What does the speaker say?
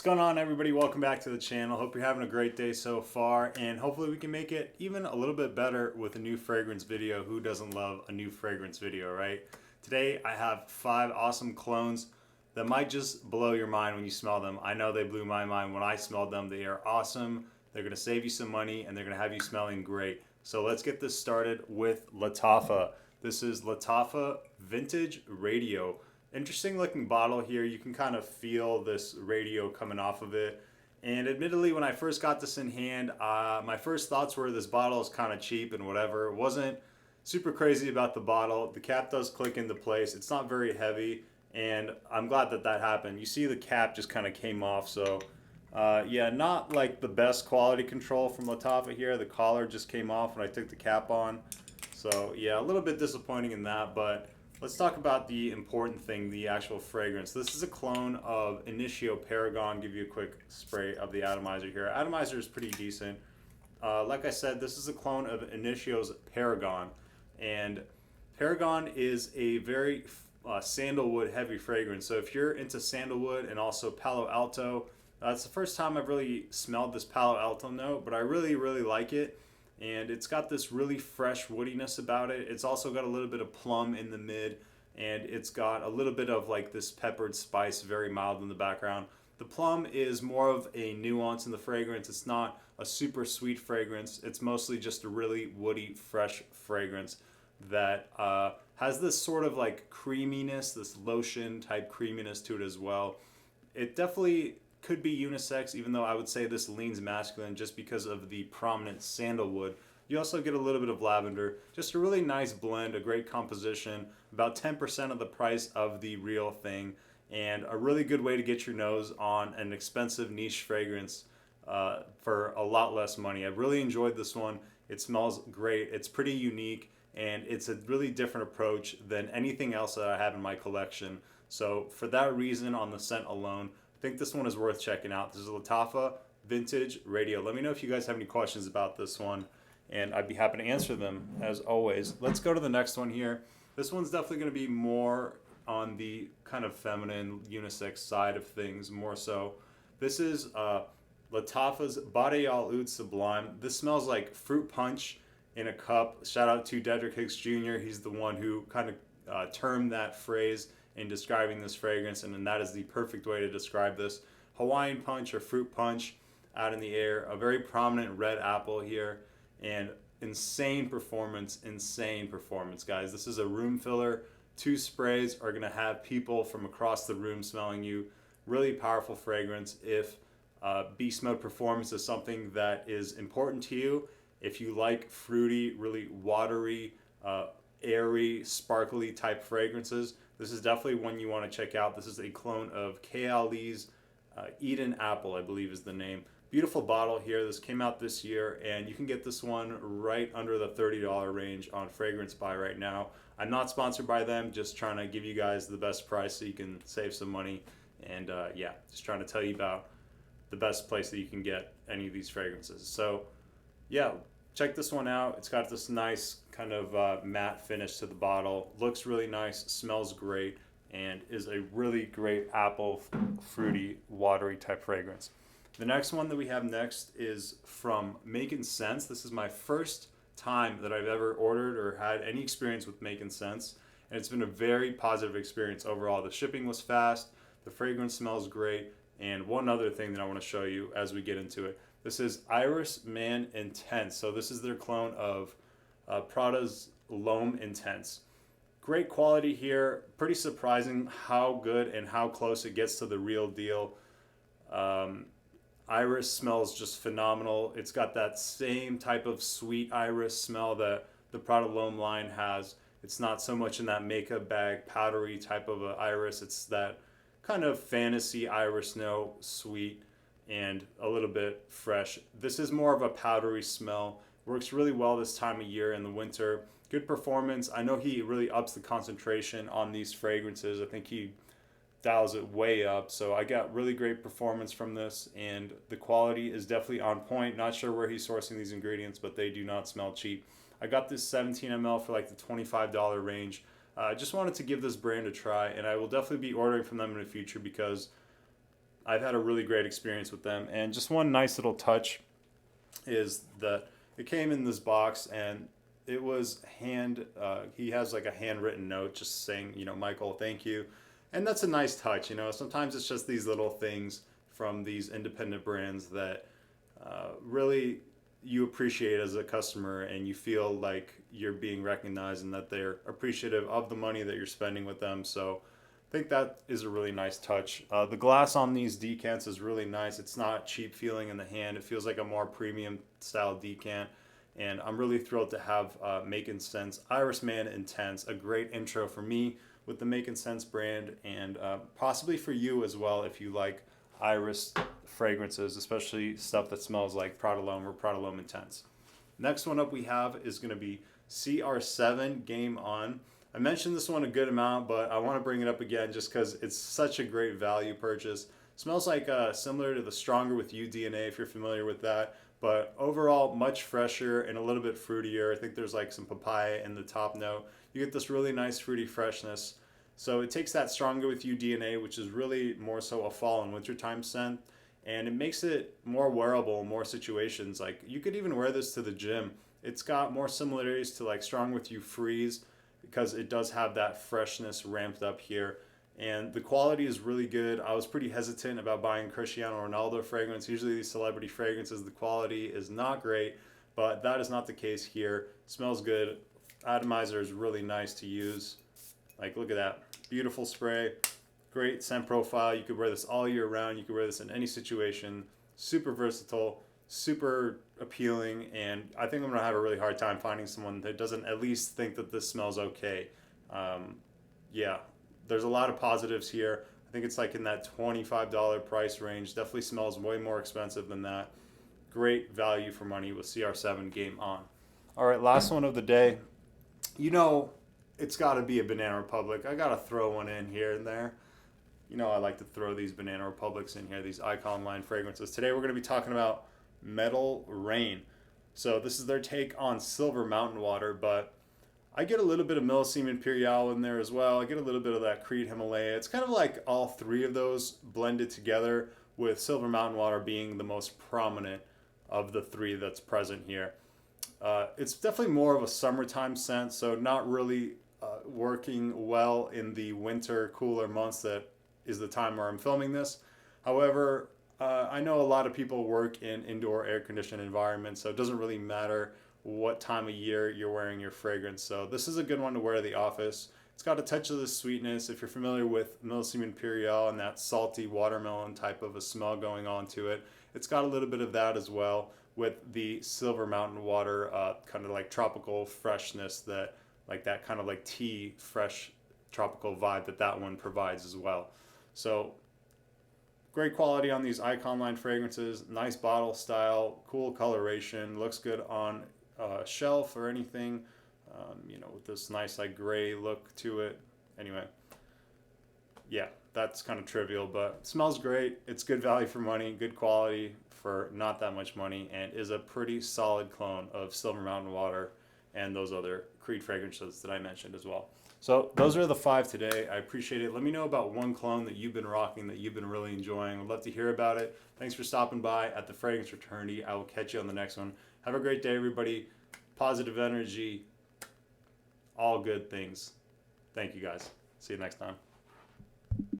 What's going on, everybody? Welcome back to the channel. Hope you're having a great day so far, and hopefully we can make it even a little bit better with a new fragrance video. Who doesn't love a new fragrance video, right? Today I have 5 awesome clones that might just blow your mind when you smell them. I know they blew my mind when I smelled them. They are awesome. They're going to save you some money, and they're going to have you smelling great. So let's get this started with Lattafa. This is Lattafa Vintage Radio. Interesting looking bottle here. You can kind of feel this radio coming off of it. And admittedly, when I first got this in hand, my first thoughts were this bottle is kind of cheap and whatever. It wasn't super crazy about the bottle. The cap does click into place. It's not very heavy, and I'm glad that that happened. You see the cap just kind of came off, so yeah, not like the best quality control from Lattafa here. The collar just came off when I took the cap on. So yeah, a little bit disappointing in that, but let's talk about the important thing, the actual fragrance. This is a clone of Initio Paragon. Give you a quick spray of the atomizer here. Atomizer is pretty decent. Like I said, this is a clone of Initio's Paragon. And Paragon is a very sandalwood heavy fragrance. So if you're into sandalwood and also Palo Alto, it's the first time I've really smelled this Palo Alto note, but I really like it. And it's got this really fresh woodiness about it. It's also got a little bit of plum in the mid, and it's got a little bit of like this peppered spice, very mild in the background. The plum is more of a nuance in the fragrance. It's not a super sweet fragrance. It's mostly just a really woody, fresh fragrance that has this sort of like creaminess, this lotion type creaminess to it as well. It definitely could be unisex, even though I would say this leans masculine just because of the prominent sandalwood. You also get a little bit of lavender. Just a really nice blend, a great composition, about 10% of the price of the real thing, and a really good way to get your nose on an expensive niche fragrance for a lot less money. I've really enjoyed this one. It smells great. It's pretty unique, and it's a really different approach than anything else that I have in my collection. So for that reason, on the scent alone, I think this one is worth checking out. This is Lattafa Vintage Radio. Let me know if you guys have any questions about this one, and I'd be happy to answer them as always. Let's go to the next one here. This one's definitely going to be more on the kind of feminine unisex side of things, more so. This is Lattafa's Bade Sublime. This smells like fruit punch in a cup. Shout out to Dedrick Hicks Jr. He's the one who kind of termed that phrase in describing this fragrance, and that is the perfect way to describe this. Hawaiian punch or fruit punch out in the air, a very prominent red apple here, and insane performance, guys. This is a room filler. 2 sprays are going to have people from across the room smelling you. Really powerful fragrance. If beast mode performance is something that is important to you, if you like fruity, really watery, airy, sparkly type fragrances, this is definitely one you want to check out. This is a clone of Kayali's Eden Apple, I believe is the name. Beautiful bottle here. This came out this year, and you can get this one right under the $30 range on Fragrance Buy right now. I'm not sponsored by them, just trying to give you guys the best price so you can save some money. And yeah, just trying to tell you about the best place that you can get any of these fragrances. So yeah, check this one out. It's got this nice kind of matte finish to the bottle. Looks really nice, smells great, and is a really great apple, fruity, watery type fragrance. The next one that we have next is from Makin. This is my first time that I've ever ordered or had any experience with Makin, and it's been a very positive experience overall. The shipping was fast, the fragrance smells great, and one other thing that I want to show you as we get into it. This is Iris Man Intense. So this is their clone of Prada's Lhomme Intense. Great quality here. Pretty surprising how good and how close it gets to the real deal. Iris smells just phenomenal. It's got that same type of sweet iris smell that the Prada Lhomme line has. It's not so much in that makeup bag, powdery type of a iris. It's that kind of fantasy iris note, sweet and a little bit fresh. This is more of a powdery smell. Works really well this time of year in the winter. Good performance. I know he really ups the concentration on these fragrances. I think he dials it way up. So I got really great performance from this, and the quality is definitely on point. Not sure where he's sourcing these ingredients, but they do not smell cheap. I got this 17 ml for like the $25 range. I just wanted to give this brand a try, and I will definitely be ordering from them in the future because I've had a really great experience with them. And just one nice little touch is that it came in this box, and it was he has like a handwritten note just saying, you know, Michael, thank you. And that's a nice touch. You know, sometimes it's just these little things from these independent brands that really you appreciate as a customer, and you feel like you're being recognized and that they're appreciative of the money that you're spending with them. So I think that is a really nice touch. The glass on these decants is really nice. It's not cheap feeling in the hand. It feels like a more premium style decant. And I'm really thrilled to have Makin Scents Iris Man Intense, a great intro for me with the Makin Scents brand, and possibly for you as well if you like Iris fragrances, especially stuff that smells like Prada Lhomme or Prada Lhomme Intense. Next one up we have is going to be CR7 Game On. I mentioned this one a good amount, but I want to bring it up again just because it's such a great value purchase. Smells like similar to the Stronger With You DNA, if you're familiar with that, but overall much fresher and a little bit fruitier. I think there's like some papaya in the top note. You get this really nice fruity freshness. So it takes that Stronger With You DNA, which is really more so a fall and wintertime scent, and it makes it more wearable in more situations. Like you could even wear this to the gym. It's got more similarities to like Strong With You Freeze because it does have that freshness ramped up here. And the quality is really good. I was pretty hesitant about buying Cristiano Ronaldo fragrance. Usually these celebrity fragrances, the quality is not great, but that is not the case here. Smells good. Atomizer is really nice to use. Like, look at that. Beautiful spray. Great scent profile. You could wear this all year round. You could wear this in any situation. Super versatile, super appealing, and I think I'm going to have a really hard time finding someone that doesn't at least think that this smells okay. Yeah, there's a lot of positives here. I think it's like in that $25 price range. Definitely smells way more expensive than that. Great value for money with CR7 Game On. All right, last one of the day. You know, it's got to be a Banana Republic. I got to throw one in here and there. You know, I like to throw these Banana Republics in here, these icon line fragrances. Today we're going to be talking about Metal Rain. So this is their take on Silver Mountain Water, but I get a little bit of Millésime Impérial in there as well. I get a little bit of that Creed Himalaya. It's kind of like all three of those blended together, with Silver Mountain Water being the most prominent of the three that's present here. It's definitely more of a summertime scent, so not really working well in the winter, cooler months that is the time where I'm filming this. However, I know a lot of people work in indoor air-conditioned environments, so it doesn't really matter what time of year you're wearing your fragrance. So this is a good one to wear to the office. It's got a touch of the sweetness. If you're familiar with Millésime Impérial and that salty watermelon type of a smell going on to it, it's got a little bit of that as well with the Silver Mountain Water kind of like tropical freshness, that like that kind of like tea fresh tropical vibe that one provides as well. So great quality on these icon line fragrances, nice bottle style, cool coloration, looks good on a shelf or anything, you know, with this nice like gray look to it. Anyway, yeah, that's kind of trivial, but it smells great. It's good value for money, good quality for not that much money, and is a pretty solid clone of Silver Mountain Water and those other Creed fragrances that I mentioned as well. So those are the 5 today. I appreciate it. Let me know about one clone that you've been rocking, that you've been really enjoying. I'd love to hear about it. Thanks for stopping by at the Fragrance Fraternity. I will catch you on the next one. Have a great day, everybody. Positive energy, all good things. Thank you, guys. See you next time.